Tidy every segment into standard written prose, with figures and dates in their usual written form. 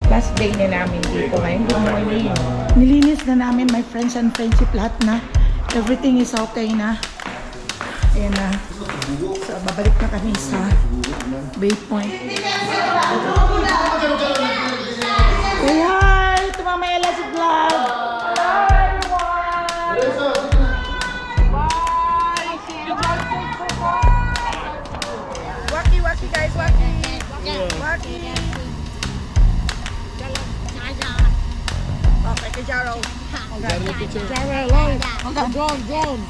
Last day na namin dito ngayon. Good morning. Nilinis na namin, my friends and friendship, lahat na. Everything is okay na. Ayan na. So, babalik na kami sa Bay Point. Say hi to Mama Ella sa vlog. Hi everyone. Bye. Waki, waki guys, waki. Waki. Okay, kay Jaro. Jaro, live. Drone.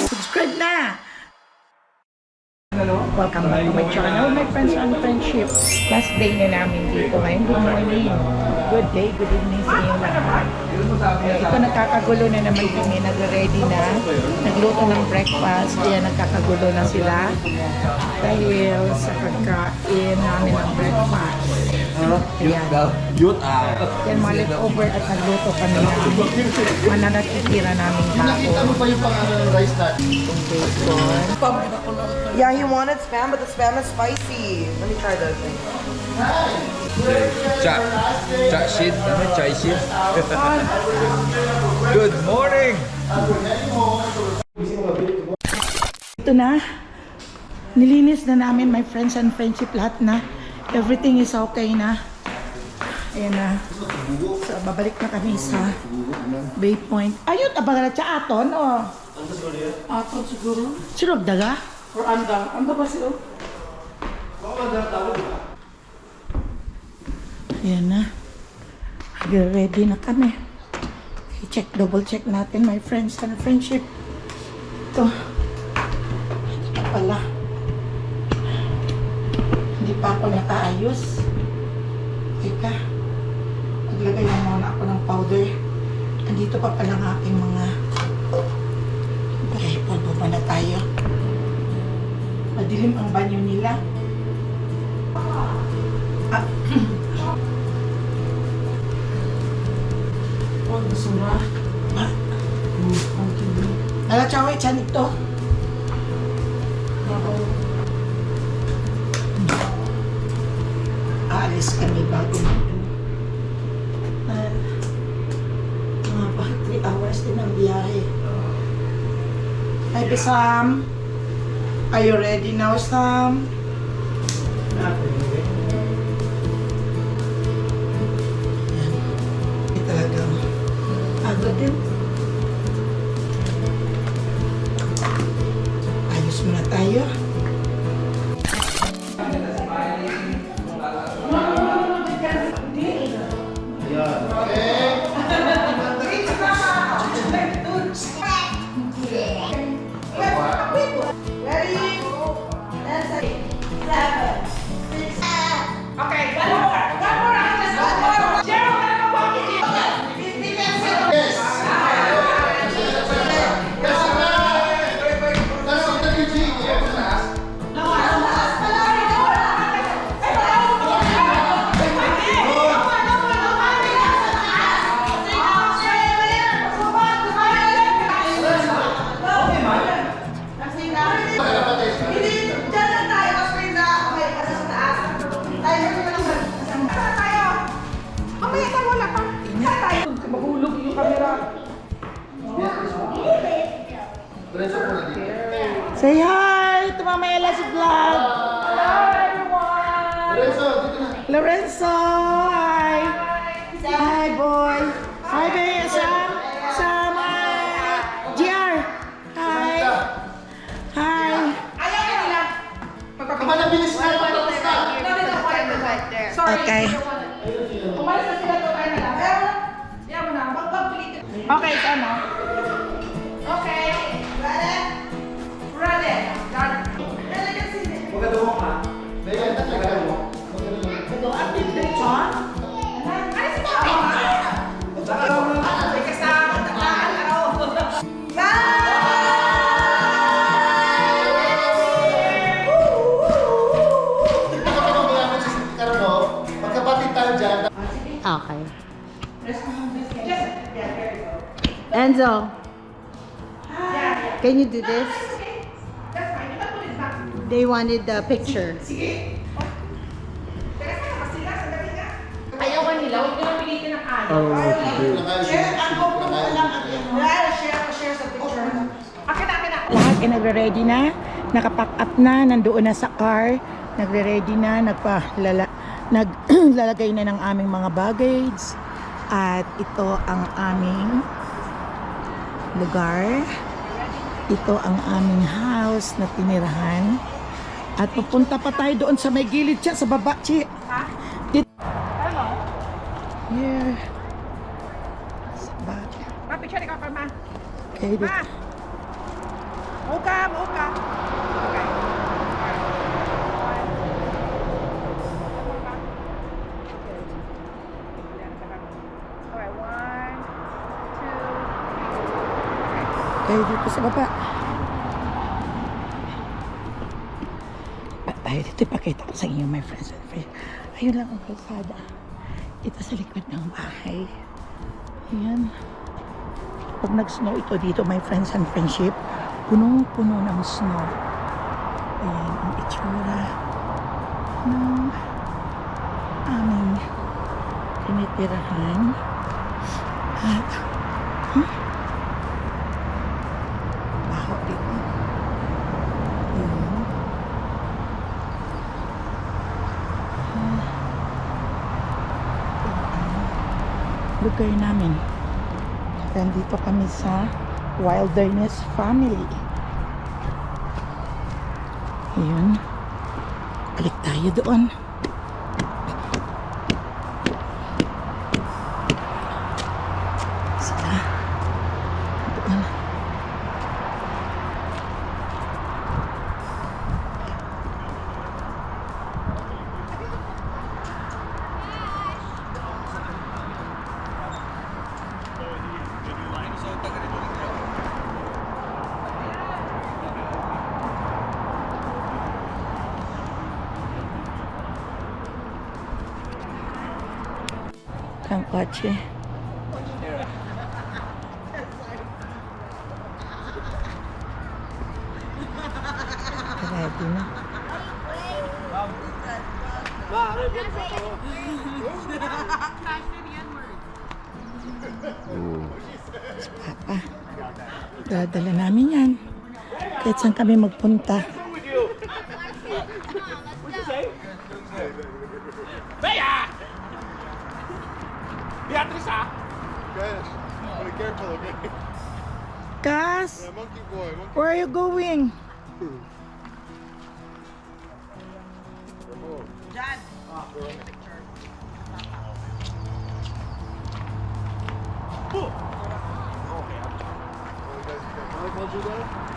Subscribe na! Welcome back to my channel, my friends and friendship. Last day na namin dito ngayon. Good morning. Good day, good evening sa inyo lahat. Ito nagkakagulo na naman kami. Nag-ready na. Nagluto ng breakfast. Kaya nagkakagulo na sila. Dahil sa pagkain namin ng breakfast. Ayan. Yan mga leftover at nagluto kami ng mga nakikira namin hapon. Ano pa yung pangalan ng rice natin? Itong bacon. Yeah, he wanted spam, but the spam is spicy. Let me try this thing. Chai sheet. Good morning. Ito na. Nilinis na namin, my friends and friendship, lahat na. Everything is okay na. Ayan na. So, babalik na kami sa Bay Point. Ayun, abang na siya aton, o? Aton siguro. Sirog daga? Or anda. Anda ba siya? Ayan na. Ready na kami. I-check, double check natin, my friends and friendship. Ito. Ito pala. Hindi pa ako nakaayos. Teka. Maglagay na muna ako ng powder. Andito pa pala ang aking mga... Okay, pulbo na tayo. Madilim ang banyo nila. Oh, basura. Nalachawa chan ito. Aalis kami bago mga pa 3 hours din ang biyahe. Hi, Sam. Are you ready now, Sam? Talagang agad din. Ayos muna tayo. Say hi to Mama Ella sa vlog. Hello everyone. Lorenzo, hi. Hi boy. Hi baby, Sam. Sam, hi. GR. Hi. Hi. Nabilis na yung patapos na. Okay. Okay, sana. Okay. Ready? Maganda mo ka. May ganda ka mo. Okay. Enzo, can you do this? They wanted the picture. Ayaw ka nila, huwag nyo nang pilitin ng ayaw. Lahat ay nagre-ready na, nakapack up na, nandoon na sa car, nagre-ready na, naglalagay na ng aming mga baggage. At ito ang aming lugar. Ito ang aming house na tinirahan. At pupunta pa tayo doon sa may gilid siya, sa baba, Chi. Here. Sa back. Picture ka pa, ma. Okay, dito. Muka. Okay. Okay, 1, 2. Okay, dito sa baba. At tayo dito, ipakita ko sa inyo, my friends and friends. Ayun lang ang kalsada. Ito sa likod ng bahay. Ayan. Pag nag-snow ito dito, my friends and friendship, punong-puno ng snow. Ayan ang itsura ng aming tinitirahan. At, baho dito. Ayan. Lugar namin. Nandito kami sa Wilderness Family. Ayun. Balik tayo doon. Sila. Doon. Ang kotse. Ready na. Si Papa. Dadala namin yan. Kahit saan kami magpunta. Beatrice, ah? Guys, be careful, okay? Cass, Monkey boy, where are you going?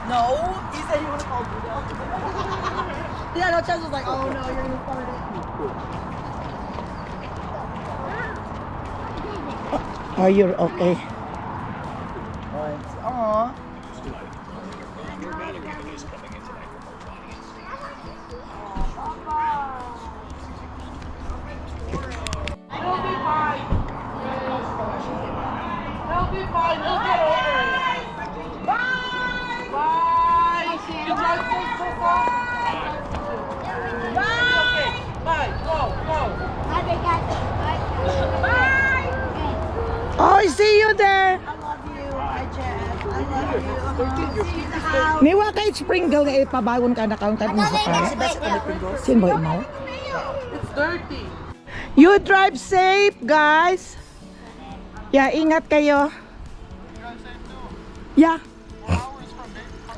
No, he said he would have called you. Yeah, no, Chaz was like, oh no, you're gonna fart it. Are you okay? Aw. He'll be fine. He'll be fine. He'll get over it. Bye. Bye. You drive so far. Bye. Okay. Bye. Go. Bye. Oh, I see you there. I love you. Hi, Chaz. I love you. See you in the house. Niwa kay Springle nga ipabagon ka na counted mo sa car. Sin boy mo? It's dirty. You drive safe, guys. Yeah, ingat kayo. Yeah.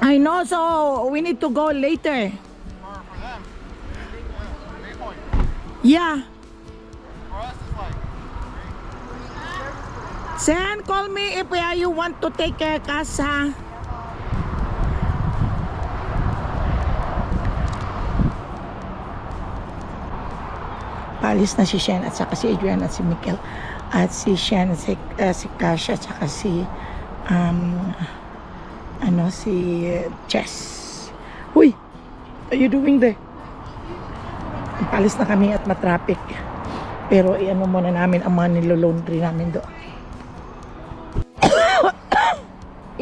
I know, so we need to go later. Yeah. Sen, call me if you want to take care, Casa. Paalis na si Shen at saka si Adrian at si Mikel at si Shen at si Kasha at saka si si Chess. Uy! What are you doing there? Paalis na kami at matraffic. Pero i-ano muna namin ang mga nilolaundry namin doon.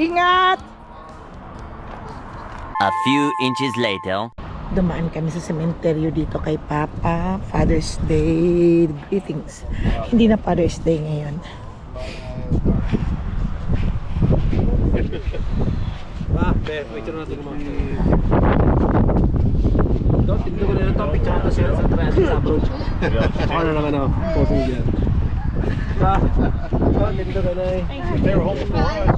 Ingat! A few inches later. Dumaan kami sa sementeryo dito kay Papa. Father's Day greetings. Hindi na Father's Day ngayon. Picture natin naman. Tignan ko na yung topic tsaka ito sa tricycle sa abroad. Ako na lang ano, posing dyan. Tignan ko na eh. They were home before us.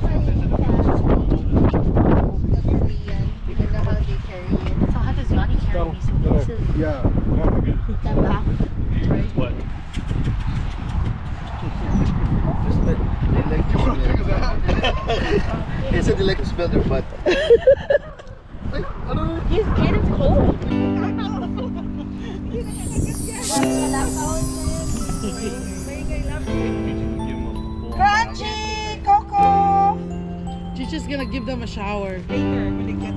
So how does Johnny carry these pieces? Yeah. That back? What? They like to He said they like to smell their butt. Like, I don't know. He's and it's cold. Crunchy! Coco! She's just gonna give them a shower.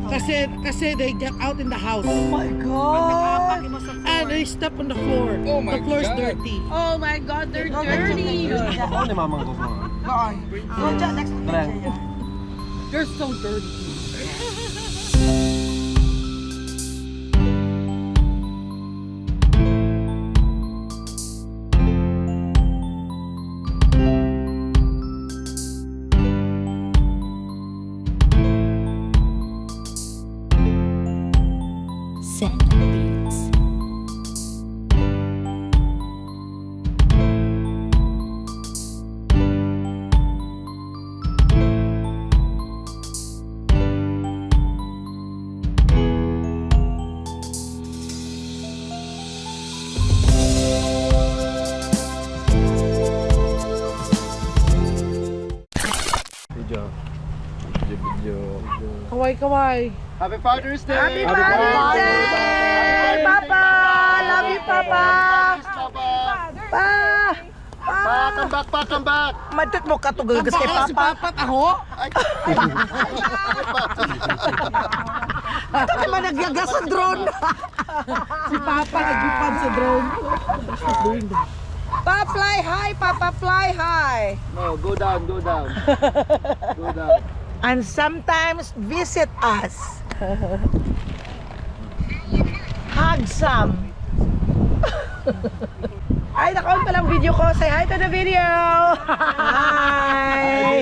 Kasi they get out in the house. Oh my God! And they step on the floor. Oh my The floor's God. dirty. Oh my God, they're dirty. Ano ni mamang ko po? You're so dirty. Set beats. Kaway. Happy Father's Day! Happy Father's Day! Papa! Love you, Papa! Papa! Pa! Pa, come back, pa, come back! Matut mo katugagas kay Si Papa. Papat ako? Ito naman nagyagas sa drone. Si Papa nagbipan sa drone. Pa, fly high, Papa, fly high. No, go down, go down. Go down. And sometimes visit us. Hug some. Ay, naka-on pa lang video ko. Say hi to the video. Hi.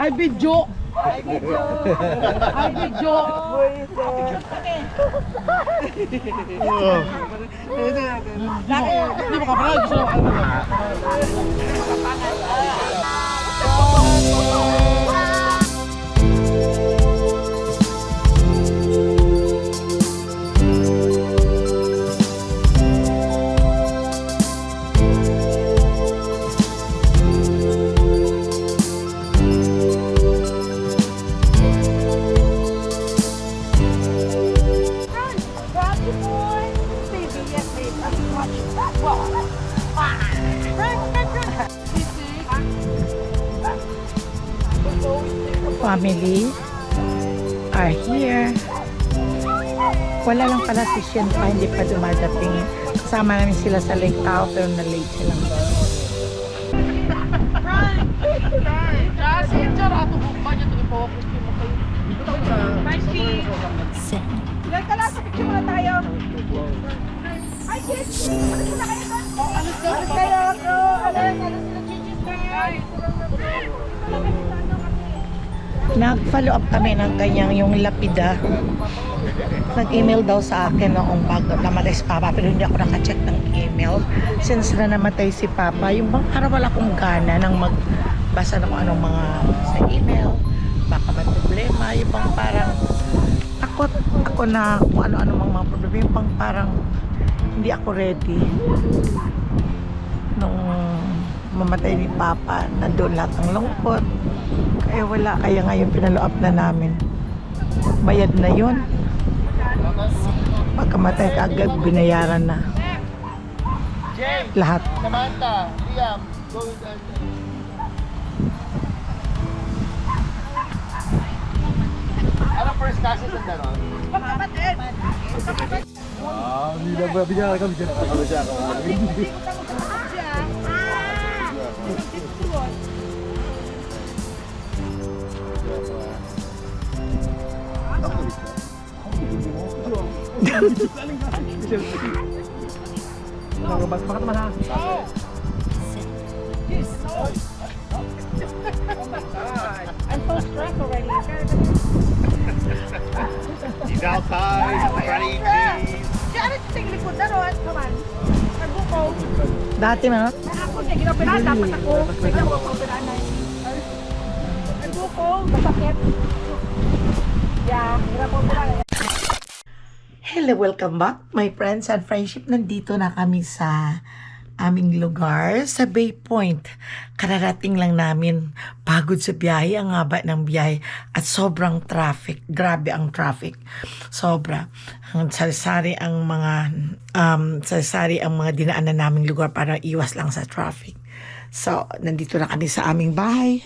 Ay, video. Ay, video. Hindi mo kapalag. Gusto mo. Family are here. Wala lang pala si Shen pa, hindi pa dumadating. Kasama namin sila sa Lake Tahoe pero na-late sila. Set. Nag-follow up kami ng kanyang yung lapida. Nag-email daw sa akin noong bago namatay si Papa pero hindi ako nakacheck ng email. Since na namatay si Papa, yung bang parang wala akong gana ng magbasa ng kung anong mga sa email. Baka may problema. Yung bang parang takot ako na kung ano-ano mga problema. Yung bang parang hindi ako ready. Nung mamatay ni Papa, nandun lahat ng lungkot. Kaya wala, kaya ngayon pinalo up na namin. Bayad na yun. Pagkamatay ka agad, binayaran na. James, Lahat. Samantha, Liam, go with us. Ano first classes ang daron? Kapatid. I'm so stressed already. He's outside, ready cheese. Siya, ano yung likod na ron? Come on. Nagbuko. Dati na. Ako, sige, kinoperahan. Dapat ako. Sige, ako operahan na. Nagbuko. Masakit. Yeah, hirap po operahan. Hello, welcome back my friends and friendship. Nandito na kami sa aming lugar sa Bay Point. Kararating lang namin, pagod sa biyahe, ang haba ng biyahe at sobrang traffic. Grabe ang traffic. Sobra. Ang sari-sari ang mga dinaanan naming lugar para iwas lang sa traffic. So, nandito na kami sa aming bahay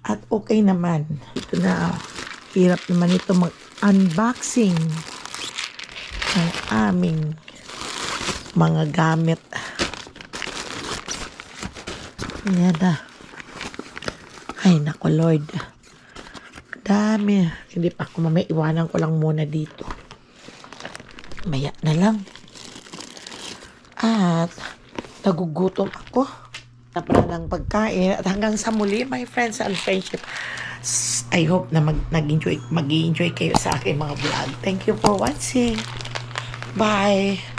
at okay naman. Ito na, hirap naman ito mag-unboxing ang aming mga gamit. Ayan na. Ay, nako Lord. Dami. Hindi pa ako mamaya. Iwanan ko lang muna dito. Maya na lang. At nagugutom ako. Napra ng pagkain. At hanggang sa muli, my friends and friendship. I hope na mag-enjoy kayo sa aking mga vlog. Thank you for watching. Bye.